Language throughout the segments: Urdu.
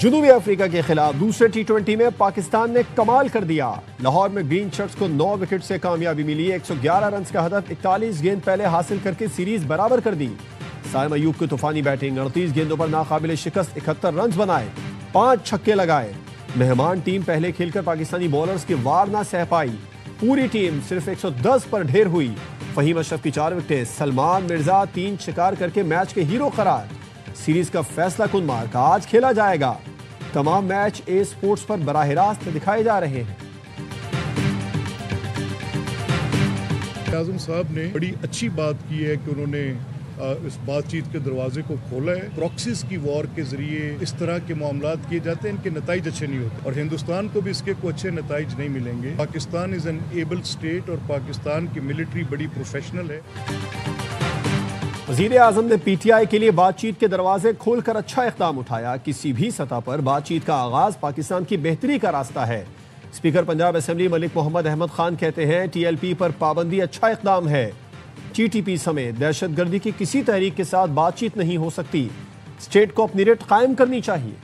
جنوبی افریقہ کے خلاف دوسرے ٹی20 میں پاکستان نے کمال کر دیا. لاہور میں گرین شرٹس کو 9 وکٹ سے کامیابی ملی. 111 رنز کا ہدف 41 گیند پہلے حاصل کر کے سیریز برابر کر دی. سائم ایوب کی طوفانی بیٹنگ. 38 گیندوں پر ناقابل شکست 71 رنز بنائے, 5 چھکے لگائے. مہمان ٹیم پہلے کھیل کر پاکستانی بولرز کی وار نہ سہ پائی. پوری ٹیم صرف 110 پر ڈھیر ہوئی. فہیم اشرف کی 4 وکٹیں. سلمان مرزا 3 شکار کر کے میچ کے ہیرو قرار. سیریز کا فیصلہ کن مارکا آج کھیلا جائے گا. تمام میچ اے سپورٹس پر براہ راست دکھائے جا رہے ہیں. اعظم صاحب نے بڑی اچھی بات کی ہے کہ انہوں نے اس بات چیت کے دروازے کو کھولا ہے. پراکسیز کی وار کے ذریعے اس طرح کے معاملات کیے جاتے ہیں, ان کے نتائج اچھے نہیں ہوتے, اور ہندوستان کو بھی اس کے کوئی اچھے نتائج نہیں ملیں گے. Pakistan is an able state, اور پاکستان کی ملٹری بڑی پروفیشنل ہے. وزیر اعظم نے پی ٹی آئی کے لیے بات چیت کے دروازے کھول کر اچھا اقدام اٹھایا. کسی بھی سطح پر بات چیت کا آغاز پاکستان کی بہتری کا راستہ ہے. اسپیکر پنجاب اسمبلی ملک محمد احمد خان کہتے ہیں ٹی ایل پی پر پابندی اچھا اقدام ہے. ٹی ٹی پی سمیت دہشت گردی کی کسی تحریک کے ساتھ بات چیت نہیں ہو سکتی. اسٹیٹ کو اپنی ریٹ قائم کرنی چاہیے.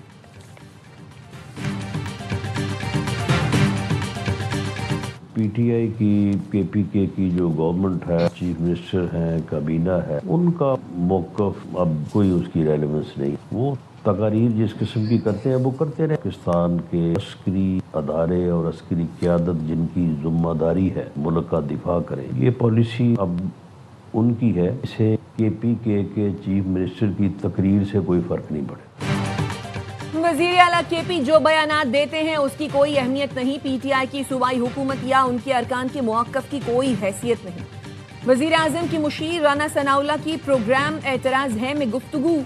پی ٹی آئی کی کے پی کے کی جو گورنمنٹ ہے, چیف منسٹر ہیں, کابینہ ہے, ان کا موقف اب کوئی اس کی ریلیونس نہیں. وہ تقاریر جس قسم کی کرتے ہیں وہ کرتے رہے. پاکستان کے عسکری ادارے اور عسکری قیادت جن کی ذمہ داری ہے ملک کا دفاع کریں, یہ پالیسی اب ان کی ہے. اسے کے پی کے چیف منسٹر کی تقریر سے کوئی فرق نہیں پڑے. وزیر اعلیٰ کے پی جو بیانات دیتے ہیں اس کی کوئی اہمیت نہیں. پی ٹی آئی کی صوبائی حکومت یا ان کے ارکان کے موقف کی کوئی حیثیت نہیں. وزیر اعظم کی مشیر رانا ثناء اللہ کی پروگرام اعتراض ہے میں گفتگو.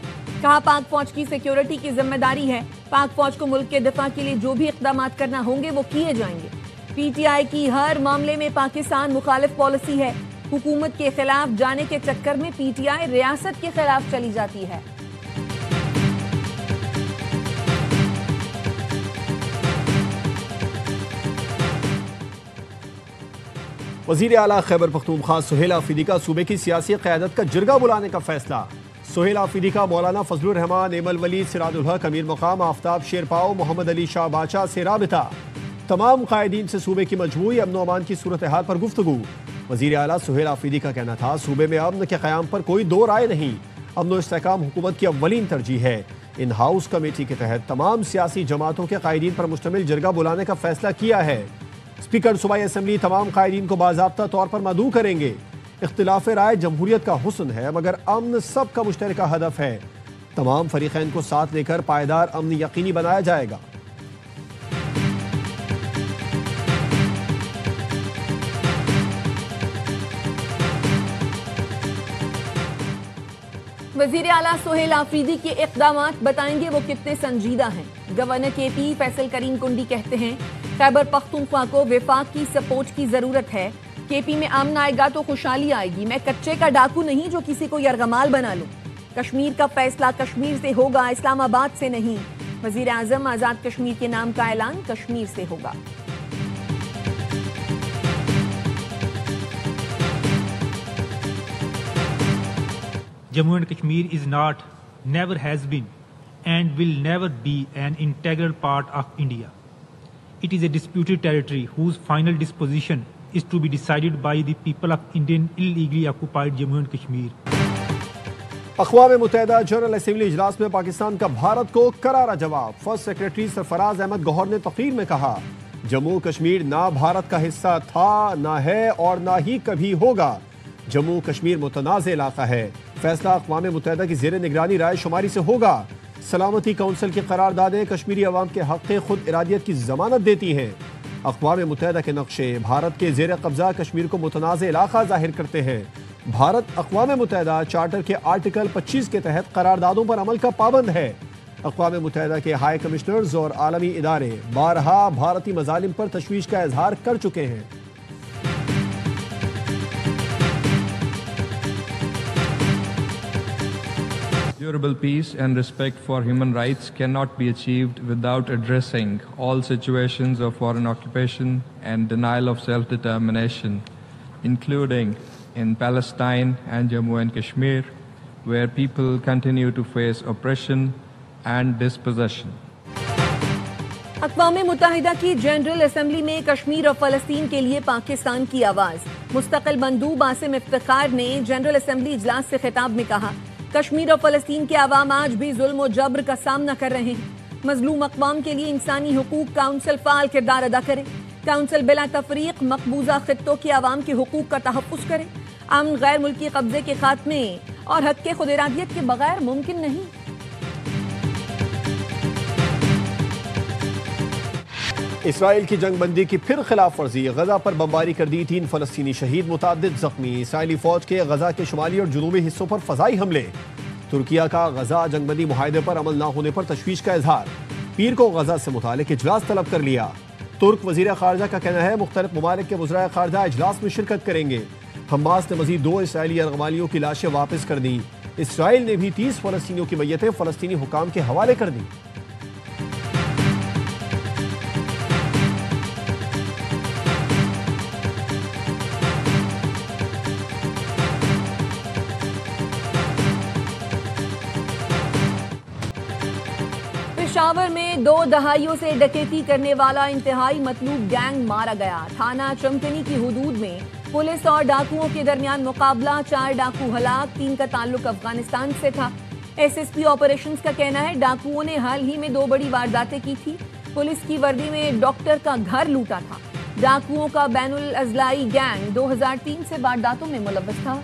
کہا پاک فوج کی سیکیورٹی کی ذمہ داری ہے. پاک فوج کو ملک کے دفاع کے لیے جو بھی اقدامات کرنا ہوں گے وہ کیے جائیں گے. پی ٹی آئی کی ہر معاملے میں پاکستان مخالف پالیسی ہے. حکومت کے خلاف جانے کے چکر میں پی ٹی آئی ریاست کے خلاف چلی جاتی ہے. وزیر اعلیٰ خیبر پختونخوا سہیل آفریدی کا صوبے کی سیاسی قیادت کا جرگہ بلانے کا فیصلہ. سہیل آفریدی کا مولانا فضل الرحمان, ایمل ولید, سراج الحق, امیر مقام, آفتاب شیرپاؤ, محمد علی شاہ باچا سے رابطہ. تمام قائدین سے صوبے کی مجموعی امن و امان کی صورتحال پر گفتگو. وزیر اعلیٰ سہیل آفریدی کا کہنا تھا صوبے میں امن کے قیام پر کوئی دو رائے نہیں. امن و استحکام حکومت کی اولین ترجیح ہے. ان ہاؤس کمیٹی کے تحت تمام سیاسی جماعتوں کے قائدین پر مشتمل جرگہ بلانے کا فیصلہ کیا ہے. اسپیکر صوبائی اسمبلی تمام قائدین کو باضابطہ طور پر مدعو کریں گے. اختلاف رائے جمہوریت کا حسن ہے مگر امن سب کا مشترکہ ہدف ہے. تمام فریقین کو ساتھ لے کر پائیدار امن یقینی بنایا جائے گا. وزیر اعلیٰ سہیل آفریدی کے اقدامات بتائیں گے وہ کتنے سنجیدہ ہیں. گورنر کے پی فیصل کریم کنڈی کہتے ہیں خیبر پختونخوا کو وفاق کی سپورٹ کی ضرورت ہے. کے پی میں امن آئے گا تو خوشحالی آئے گی. میں کچے کا ڈاکو نہیں جو کسی کو یرغمال بنا لوں. کشمیر کا فیصلہ کشمیر سے ہوگا, اسلام آباد سے نہیں. وزیر اعظم آزاد کشمیر کے نام کا اعلان کشمیر سے ہوگا. Jammu and Kashmir is not, never has been, and will never be an integral part of India. It is a disputed territory whose final disposition is to be decided by the people of Indian illegally occupied Jammu and Kashmir. اقوام متحدہ جنرل اسمبلی اجلاس میں پاکستان کا بھارت کو کرارا جواب. فرسٹ سیکریٹری سرفراز احمد گوہر نے تقریر میں کہا جموں کشمیر نہ بھارت کا حصہ تھا, نہ ہے اور نہ ہی کبھی ہوگا. جموں کشمیر متنازع علاقہ ہے. فیصلہ اقوام متحدہ کی زیر نگرانی رائے شماری سے ہوگا. سلامتی کونسل کی قراردادیں کشمیری عوام کے حق خود ارادیت کی ضمانت دیتی ہیں. اقوام متحدہ کے نقشے بھارت کے زیر قبضہ کشمیر کو متنازع علاقہ ظاہر کرتے ہیں. بھارت اقوام متحدہ چارٹر کے آرٹیکل 25 کے تحت قراردادوں پر عمل کا پابند ہے. اقوام متحدہ کے ہائی کمشنرز اور عالمی ادارے بارہا بھارتی مظالم پر تشویش کا اظہار کر چکے ہیں. Durable peace and respect for human rights cannot be achieved without addressing all situations of foreign occupation and denial of self-determination, including in Palestine and Jammu and Kashmir, where people continue to face oppression and dispossession. اقوام متحدہ کی جنرل اسمبلی میں کشمیر اور فلسطین کے لیے پاکستان کی آواز. مستقل مندوب عاصم افتخار نے جنرل اسمبلی اجلاس سے خطاب میں کہا کشمیر اور فلسطین کے عوام آج بھی ظلم و جبر کا سامنا کر رہے ہیں. مظلوم اقوام کے لیے انسانی حقوق کونسل فعال کردار ادا کرے. کونسل بلا تفریق مقبوضہ خطوں کے عوام کے حقوق کا تحفظ کرے. امن غیر ملکی قبضے کے خاتمے اور حق کے خود ارادیت کے بغیر ممکن نہیں. اسرائیل کی جنگ بندی کی پھر خلاف ورزی. غزہ پر بمباری کر دی 3 فلسطینی شہید، متعدد زخمی. اسرائیلی فوج کے غزہ کے شمالی اور جنوبی حصوں پر فضائی حملے. ترکیہ کا غزہ جنگ بندی معاہدے پر عمل نہ ہونے پر تشویش کا اظہار. پیر کو غزہ سے متعلق اجلاس طلب کر لیا. ترک وزیر خارجہ کا کہنا ہے مختلف ممالک کے وزرائے خارجہ اجلاس میں شرکت کریں گے. حماس نے مزید 2 اسرائیلی ارغمالیوں کی لاشیں واپس کر دیں. اسرائیل نے بھی 30 فلسطینیوں کی میتیں فلسطینی حکام کے حوالے کر دیں. پشاور میں 2 دہائیوں سے ڈکیتی کرنے والا انتہائی مطلوب گینگ مارا گیا. تھانہ چمکنی کی حدود میں پولیس اور ڈاکوؤں کے درمیان مقابلہ. 4 ڈاکو ہلاک، 3 کا تعلق افغانستان سے تھا. ایس ایس پی آپریشنز کا کہنا ہے ڈاکوؤں نے حال ہی میں 2 بڑی وارداتیں کی تھی. پولیس کی وردی میں ڈاکٹر کا گھر لوٹا تھا. ڈاکوؤں کا بین الاضلاعی گینگ 2003 سے وارداتوں میں ملوث تھا.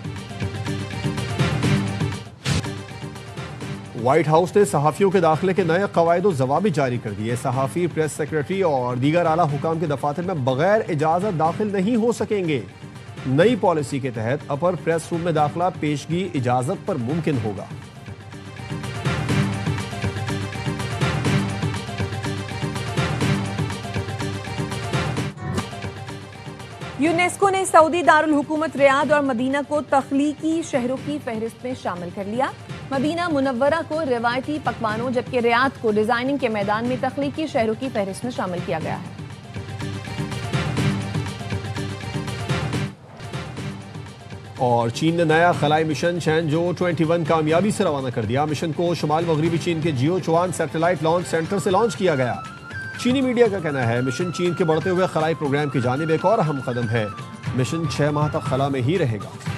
وائٹ ہاؤس نے صحافیوں کے داخلے کے نئے قواعد و ضوابط جاری کر دیے. صحافی پریس سیکرٹری اور دیگر اعلیٰ حکام کے دفاتر میں بغیر اجازت داخل نہیں ہو سکیں گے. نئی پالیسی کے تحت اپر پریس روم میں داخلہ پیشگی اجازت پر ممکن ہوگا. یونیسکو نے سعودی دارالحکومت ریاض اور مدینہ کو تخلیقی شہروں کی فہرست میں شامل کر لیا. مدینہ منورہ کو روایتی پکوانوں جبکہ ریاض کو ڈیزائننگ کے میدان میں تخلیقی شہروں کی فہرست میں شامل کیا گیا ہے. اور چین نے نیا خلائی مشن چینجو 21 کامیابی سے روانہ کر دیا. مشن کو شمال مغربی چین کے جیو چوان سیٹلائٹ لانچ سینٹر سے لانچ کیا گیا. چینی میڈیا کا کہنا ہے مشن چین کے بڑھتے ہوئے خلائی پروگرام کی جانب ایک اور اہم قدم ہے. مشن 6 ماہ تک خلا میں ہی رہے گا.